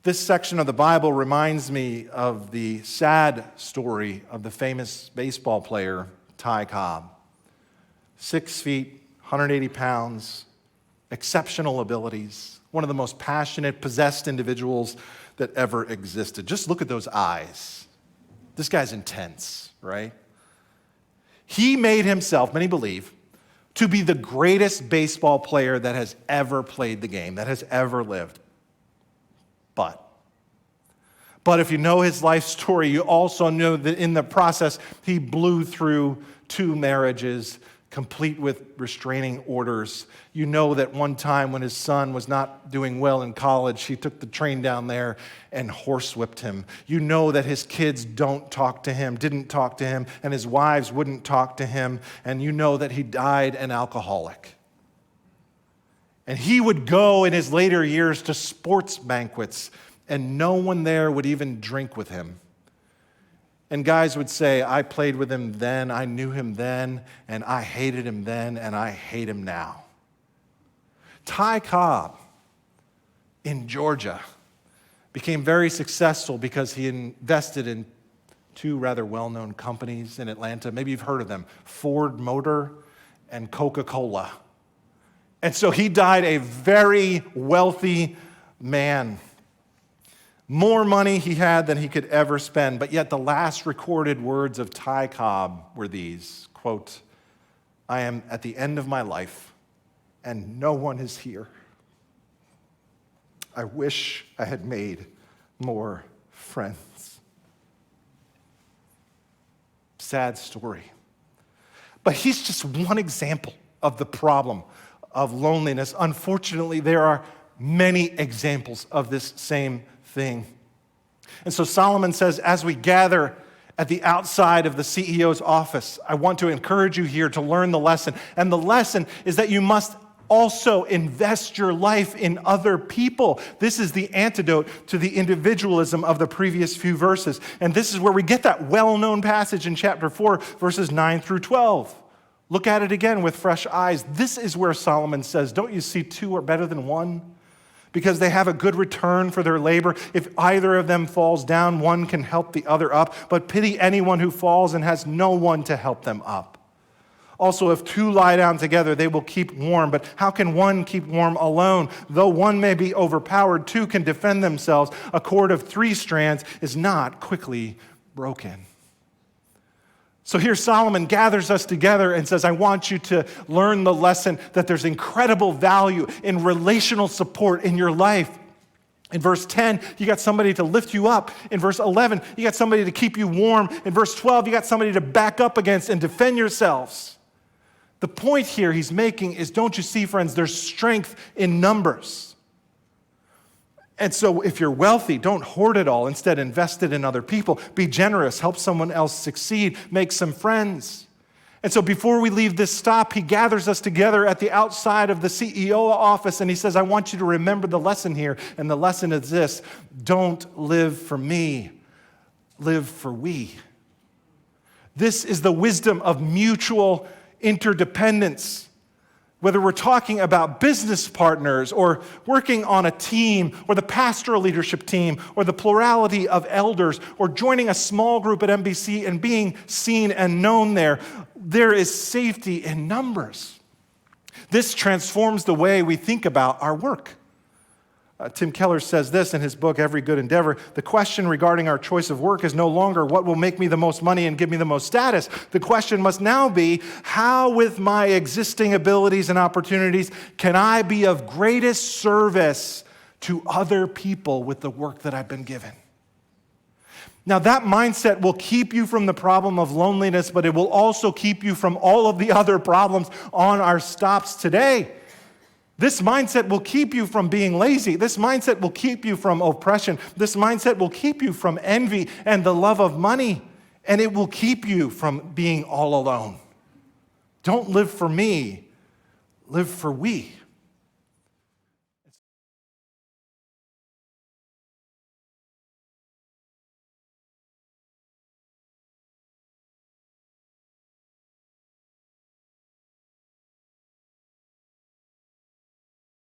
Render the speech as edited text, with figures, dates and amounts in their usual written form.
This section of the Bible reminds me of the sad story of the famous baseball player, Ty Cobb. 6 feet, 180 pounds, exceptional abilities, one of the most passionate, possessed individuals that ever existed. Just look at those eyes. This guy's intense, right? He made himself, many believe, to be the greatest baseball player that has ever played the game, that has ever lived. But if you know his life story, you also know that in the process, he blew through 2 marriages, complete with restraining orders. You know that one time when his son was not doing well in college, he took the train down there and horsewhipped him. You know that his kids didn't talk to him, and his wives wouldn't talk to him, and you know that he died an alcoholic. And he would go in his later years to sports banquets, and no one there would even drink with him. And guys would say, I played with him then, I knew him then, and I hated him then, and I hate him now. Ty Cobb in Georgia became very successful because he invested in 2 rather well-known companies in Atlanta. Maybe you've heard of them, Ford Motor and Coca-Cola. And so he died a very wealthy man. More money he had than he could ever spend, but yet the last recorded words of Ty Cobb were these, quote, I am at the end of my life, and no one is here. I wish I had made more friends. Sad story. But he's just one example of the problem of loneliness. Unfortunately, there are many examples of this same thing. And so Solomon says, as we gather at the outside of the CEO's office, I want to encourage you here to learn the lesson. And the lesson is that you must also invest your life in other people. This is the antidote to the individualism of the previous few verses. And this is where we get that well-known passage in chapter 4, verses 9 through 12. Look at it again with fresh eyes. This is where Solomon says, don't you see 2 are better than 1? Because they have a good return for their labor. If either of them falls down, one can help the other up. But pity anyone who falls and has no one to help them up. Also, if 2 lie down together, they will keep warm. But how can one keep warm alone? Though one may be overpowered, 2 can defend themselves. A cord of 3 strands is not quickly broken. So here Solomon gathers us together and says, I want you to learn the lesson that there's incredible value in relational support in your life. In verse 10, you got somebody to lift you up. In verse 11, you got somebody to keep you warm. In verse 12, you got somebody to back up against and defend yourselves. The point here he's making is, don't you see, friends, there's strength in numbers. And so if you're wealthy, don't hoard it all. Instead, invest it in other people. Be generous. Help someone else succeed. Make some friends. And so before we leave this stop, he gathers us together at the outside of the CEO office, and he says, I want you to remember the lesson here. And the lesson is this: don't live for me. Live for we. This is the wisdom of mutual interdependence. Whether we're talking about business partners or working on a team or the pastoral leadership team or the plurality of elders or joining a small group at NBC and being seen and known there, there is safety in numbers. This transforms the way we think about our work. Tim Keller says this in his book, Every Good Endeavor: the question regarding our choice of work is no longer what will make me the most money and give me the most status. The question must now be, how with my existing abilities and opportunities can I be of greatest service to other people with the work that I've been given? Now that mindset will keep you from the problem of loneliness, but it will also keep you from all of the other problems on our stops today. This mindset will keep you from being lazy. This mindset will keep you from oppression. This mindset will keep you from envy and the love of money. And it will keep you from being all alone. Don't live for me. Live for we.